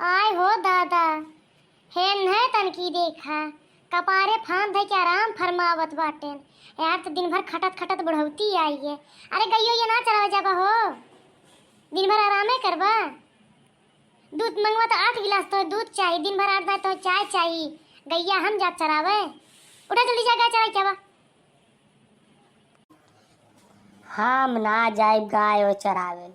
आय हो दादा, हेन है तनकी देखा कपारे फांद दे के आराम फरमावत बाटे। यार तो दिन भर खटत खटत बुढ़ौती आई है। अरे गइयो ये ना चलावा जाबा हो, दिन भर आरामे करबा। दूध मंगवा तो 8 गिलास तो दूध चाहिए, दिन भर 8 बार तो चाय चाहिए। गैया हम जा चरावे, उठा जल्दी जा गाय चराई क्या बा। हम ना जाए गाय चरावे,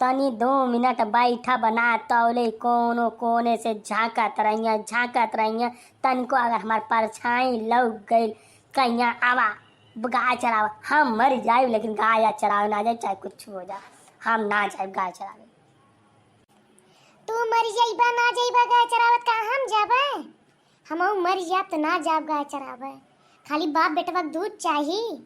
तनी 2 मिनट बैठा बना तौले कोनो कोने से झांकत रहिया तनिको अगर हमार परछाई लग गई कहिया आवा गाय चरावा, हम मर जाए लेकिन गाय चरावे ना जाए, चाहे कुछ हो जाए हम ना जाए गाय चरावे। तू मर जाइबा ना जाइबा गाय चरावत का हम जाबे? हमहू मर जाब तो ना जाब गाय चरावे। खाली बाप बेटवा दूध चाहिए,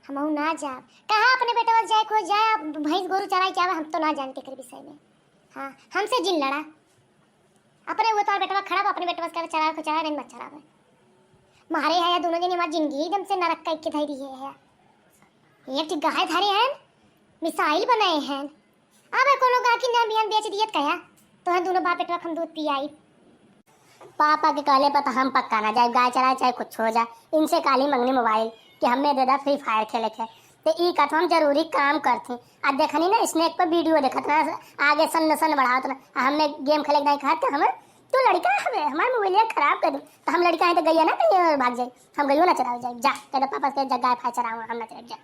हमहू ना जाब। कहा अपने बेटवा जाए को जाए, भैंस गोरू चराई के आवे, हम तो ना जानते कर विषय में। हाँ हमसे जिन लड़ा अपने वो तो बेटवा खड़ा अपने बेटवा कर चरा को चरा नहीं मत चरावे। मारे है दोनों जने हमारी जिंदगी एकदम से नरक का के धैर्य है। एक ठीक गाय धारे हैं, मिसाइल बनाए हैं। अबे कोनो गा की ना बियान बेच दियत कया तो हम दोनों बाप बेटवा हम दूध पियाई। पापा के कहले पर हम पक्का ना जाए गाय चराए चाहे कुछ हो जाए। इनसे काली मंगनी मोबाइल कि हमें दे दा फ्री फायर खेले के, तो ई का हम जरूरी काम करते। आज देखनी ना स्नैक पर वीडियो देखत ना आगे सन बढ़ावत ना, हमने गेम खेले नहीं कहत हमें तू लड़का हमें हमारे मोबाइल खराब कर दे, तो हम लड़का है तो गैया ना कहीं भाग जाए, हम गइयो ना चराव जाए जा कहते पापा के गाय फाय चराव हम ना चराव जा।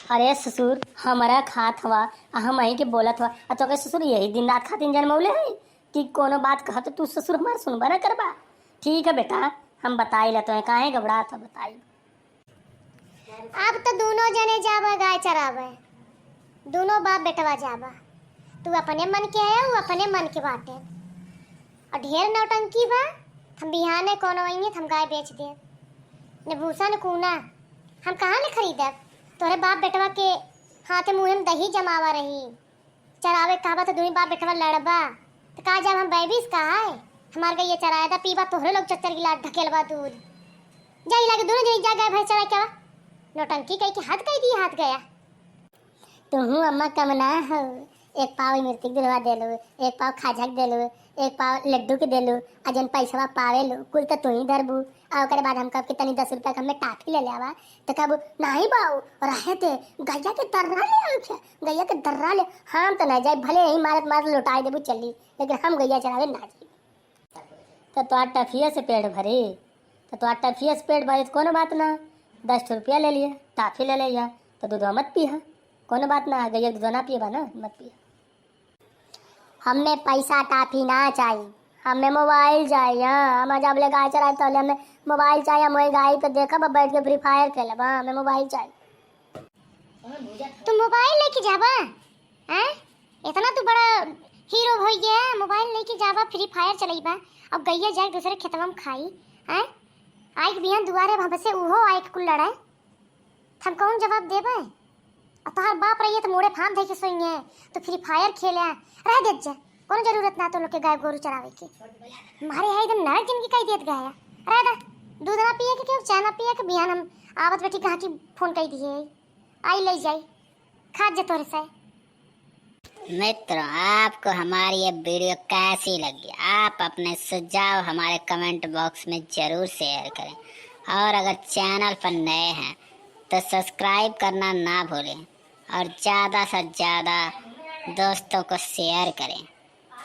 अरे ससुर हमारा खात हुआ हम वहीं के बोलत हुआ तो के ससुर यही दिन रात खातिर जन्मौले है कि कोनो बात कहा तो तू ससुर हमार सुनबा ना करबा। ठीक है बेटा हम बताई ला तो काहे घबरा था बताई। अब तो दोनों जने जाबा गाय चरावे, दोनों बाप बेटवा जाबा। तू अपने मन के है वो अपने मन के बाटे और ढेर नौटंकी बा। हम बिहाने कोनो आएंगे हम गाय बेच दे ने भूसा ने कूना हम कहाँ ले खरीदब। तोरे बाप बेटवा के हाथे मुँह में दही जमावा रही चरावे कहबा तो दोनों बाप बेटवा लड़बा तो कहा जब हम बैबिस कहा है हमार गैया चराया था पीबा तोहरे लोग 4 गिलास ढकेलबा दूध जाई लागे दोनों जने जा गाय भैंस चरा क्या नौटंकी कही के हाथ कही दी हाथ गया। तुहू अम्मा कमना हो, एक पाव मिर्ची दिलवा दे लो, एक पाव खाजक दे लो, एक पाव लड्डू के दे लो, अजन पैसा पावे लो कुल तो तू ही धरबू। और ओकरे बाद हम कब के तनी 10 रुपया हमें टाफी ले लेवा तो कब नहीं बाऊ रहे थे गैया के दर्रा ले आओ क्या गैया के दर्रा ले हम तो नहीं जाए भले ही मारत लौटाई देबू चली लेकिन हम गैया चरावे ना जाए। तो तोहार टफिया से पेट भरे तो तोहार टफिया से पेट भरे तो कोनो बात ना, 10 रुपया ले लिया टाफी ले लिया तो दूध मत पिया कोनो बात ना, गैया दूध ना पिएबा ना मत पिया। हमें पैसा टाफी ना चाहिए, हमें मोबाइल चाहिए। हम जब ले गाय चराए तो हमें मोबाइल चाहिए, हम वही गाय पे देखा बैठ के फ्री फायर खेलब, हमें मोबाइल चाहिए। तुम मोबाइल लेके जाबा हैं? इतना तू बड़ा हीरो हो गया मोबाइल लेके जाबा फ्री फायर चलाईबा अब गैया जाए दूसरे खेतवा में खाई हैं? आई बिहान दुआरे भाव से उहो आई कुल लड़ाई हम कौन जवाब देबे? अब तोहार बाप रहिए तो मोड़े फांद दे के सोइए तो फ्री फायर खेले रह देत जा कोनो जरूरत ना तो लोग के गाय गोरू चरावे के। मारे है एकदम नरक जिंदगी कही देत गाया रह दा दूध ना पिए के चाय ना पिए के बिहान हम आवत बेटी कहा की फोन कही दिए आई ले जाई खा जे तोरे से। मित्रों आपको हमारी ये वीडियो कैसी लगी आप अपने सुझाव हमारे कमेंट बॉक्स में जरूर शेयर करें और अगर चैनल पर नए हैं तो सब्सक्राइब करना ना भूलें और ज़्यादा से ज़्यादा दोस्तों को शेयर करें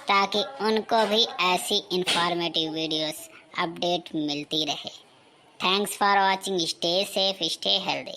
ताकि उनको भी ऐसी इंफॉर्मेटिव वीडियोस अपडेट मिलती रहे। Thanks for watching, stay safe, stay healthy.